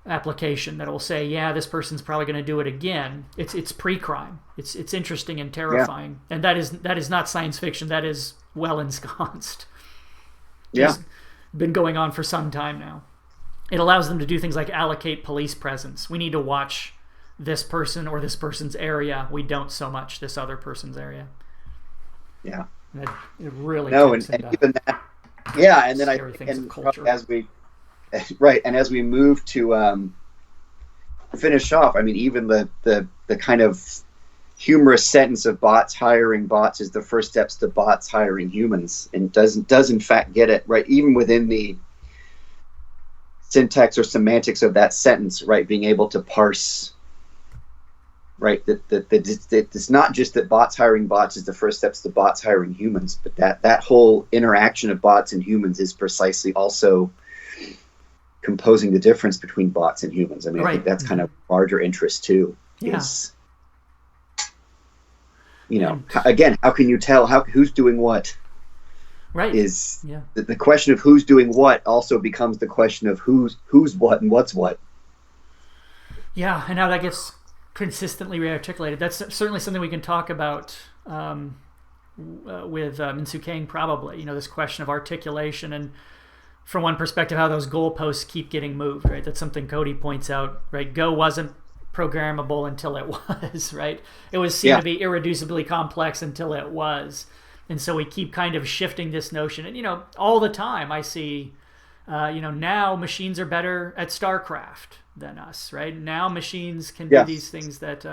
application that will say, yeah, this person's probably going to do it again. It's pre-crime. It's interesting and terrifying, and that is not science fiction. That is well ensconced. It's been going on for some time now. It allows them to do things like allocate police presence. We need to watch this person or this person's area. We don't so much this other person's area. Yeah, and it really and even that. Yeah, and then as we move to finish off, I mean, even the kind of humorous sentence of bots hiring bots is the first steps to bots hiring humans, and does in fact get it right, even within the syntax or semantics of that sentence, right? Being able to parse, right? That it's not just that bots hiring bots is the first steps to bots hiring humans, but that whole interaction of bots and humans is precisely also composing the difference between bots and humans. I mean, I think that's kind of larger interest too. Is again, how can you tell who's doing what? Right. Is the question of who's doing what also becomes the question of who's what and what's what. Yeah, and how that gets consistently rearticulated. That's certainly something we can talk about with Min-Soo Kang, probably. This question of articulation, and from one perspective, how those goalposts keep getting moved. Right. That's something Cody points out. Right. Go wasn't programmable until it was. Right. It was seen to be irreducibly complex until it was. And so we keep kind of shifting this notion. And, all the time I see, now machines are better at StarCraft than us, right? Now machines can do these things that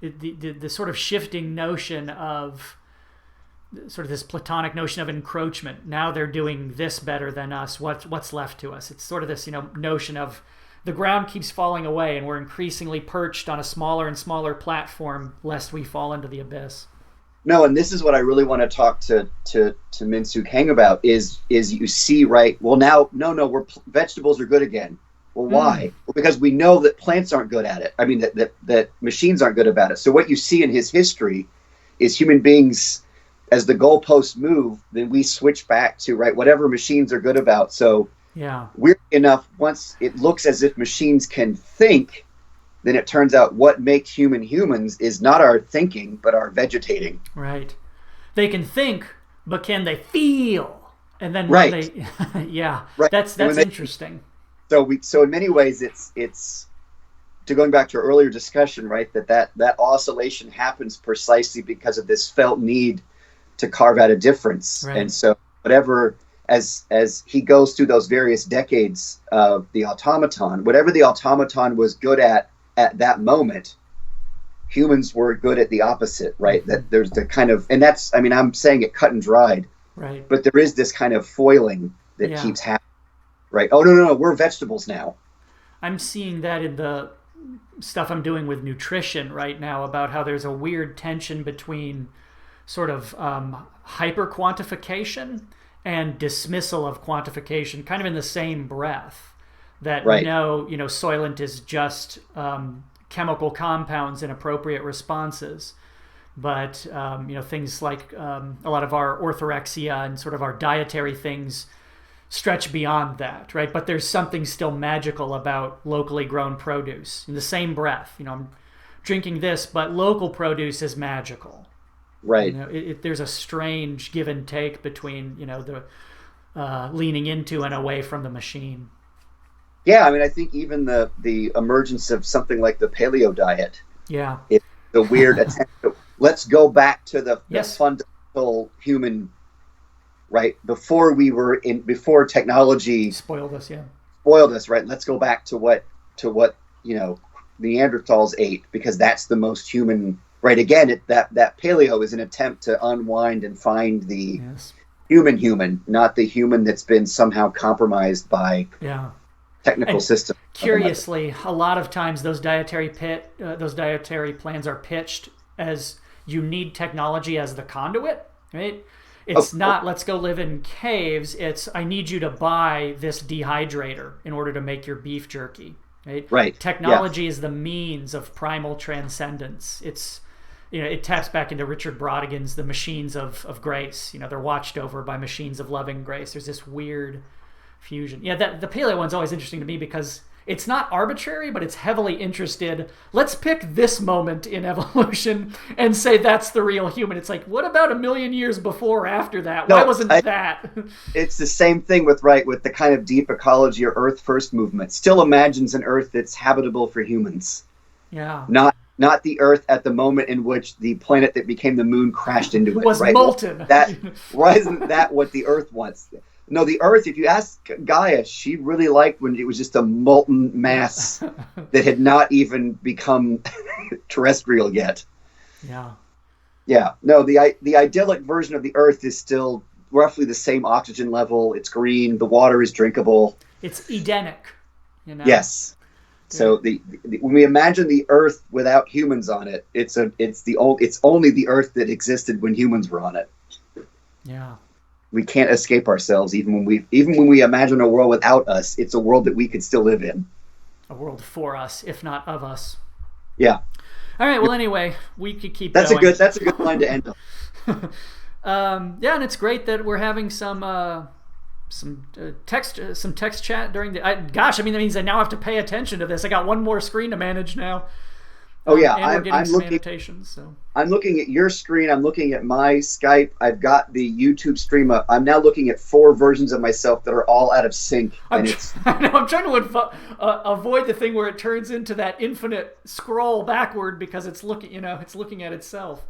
the sort of shifting notion of sort of this Platonic notion of encroachment. Now they're doing this better than us. What's left to us? It's sort of this, notion of the ground keeps falling away and we're increasingly perched on a smaller and smaller platform lest we fall into the abyss. No, and this is what I really want to talk to Min-Soo Kang about is you see, right? Well, now, no, vegetables are good again. Well, why? Well, because we know that plants aren't good at it. I mean, that machines aren't good about it. So what you see in his history is human beings, as the goalposts move, then we switch back to, right, whatever machines are good about. So weird enough, once it looks as if machines can think, then it turns out what makes humans is not our thinking, but our vegetating. Right. They can think, but can they feel? And then that's interesting. So in many ways, it's to going back to our earlier discussion, right? That oscillation happens precisely because of this felt need to carve out a difference. Right. And so whatever, as he goes through those various decades of the automaton, whatever the automaton was good at that moment, humans were good at the opposite, right? That there's the kind of, and that's, I mean, I'm saying it cut and dried, right? But there is this kind of foiling that keeps happening, right? Oh, no, we're vegetables now. I'm seeing that in the stuff I'm doing with nutrition right now, about how there's a weird tension between sort of hyper quantification and dismissal of quantification, kind of in the same breath. That Soylent is just chemical compounds and appropriate responses, but things like a lot of our orthorexia and sort of our dietary things stretch beyond that, right? But there's something still magical about locally grown produce. In the same breath, I'm drinking this, but local produce is magical, right? There's a strange give and take between the leaning into and away from the machine. Yeah, I mean, I think even the emergence of something like the paleo diet. Yeah. It's the weird attempt to, let's go back to the fundamental human, right? Before technology spoiled us, right? Let's go back to what Neanderthals ate, because that's the most human, right? Again, that paleo is an attempt to unwind and find the human, not the human that's been somehow compromised by Yeah. technical And systems. curiously, a lot of times those dietary plans are pitched as you need technology as the conduit, right? It's not let's go live in caves. It's I need you to buy this dehydrator in order to make your beef jerky, right? Right. Technology is the means of primal transcendence. It's it taps back into Richard Brodigan's The Machines of Grace. They're watched over by machines of loving grace. There's this weird fusion. Yeah, the paleo one's always interesting to me because it's not arbitrary, but it's heavily interested. Let's pick this moment in evolution and say that's the real human. It's like, what about a million years before or after that? Why wasn't that? It's the same thing with the kind of deep ecology or Earth First movement. Still imagines an Earth that's habitable for humans. Yeah. Not the Earth at the moment in which the planet that became the moon crashed into it. Was molten. Why isn't that what the Earth wants? No, the Earth, if you ask Gaia, she really liked when it was just a molten mass that had not even become terrestrial yet. Yeah. Yeah. No, the idyllic version of the Earth is still roughly the same oxygen level. It's green. The water is drinkable. It's Edenic. Yes. So when we imagine the Earth without humans on it, it's only the Earth that existed when humans were on it. Yeah. We can't escape ourselves even when we imagine a world without us. It's a world that we could still live in. A world for us, if not of us. Yeah. All right. Well, anyway, we could keep. That's going. That's a good line to end on. Yeah, and it's great that we're having some text chat during the. Gosh, I mean that means I now have to pay attention to this. I got one more screen to manage now. Oh yeah, and we're getting some annotations. So I'm looking at your screen. I'm looking at my Skype. I've got the YouTube stream up. I'm now looking at 4 versions of myself that are all out of sync. I'm trying to avoid the thing where it turns into that infinite scroll backward because it's looking at itself.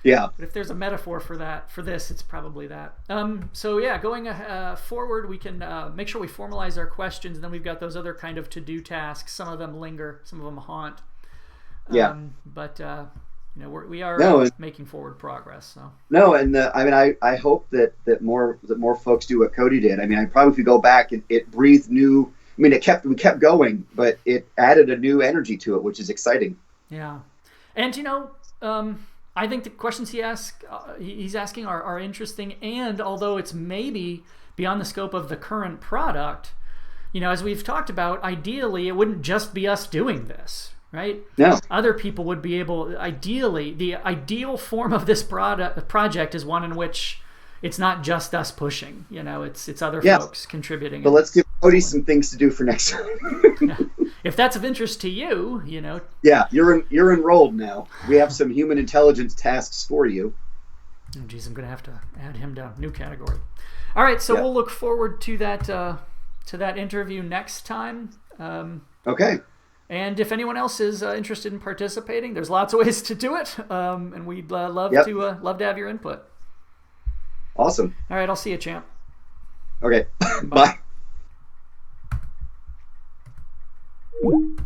Yeah. But if there's a metaphor for this, it's probably that. So yeah, going forward, we can make sure we formalize our questions, and then we've got those other kind of to-do tasks. Some of them linger, some of them haunt. Yeah. But we are making forward progress. So. No, and I hope that more folks do what Cody did. I mean, I probably if you go back, it breathed new. I mean, we kept going, but it added a new energy to it, which is exciting. Yeah, and I think the questions he's asking are interesting, and although it's maybe beyond the scope of the current product, as we've talked about, ideally it wouldn't just be us doing this, right? No. Other people would be able. Ideally, the ideal form of this project is one in which it's not just us pushing. It's other folks contributing. But let's give Cody some things to do for next time. Yeah. If that's of interest to you, Yeah, you're enrolled now. We have some human intelligence tasks for you. Oh, geez, I'm going to have to add him to new category. All right, so we'll look forward to that interview next time. Okay. And if anyone else is interested in participating, there's lots of ways to do it, and we'd love to have your input. Awesome. All right, I'll see you, champ. Okay. Bye. Bye.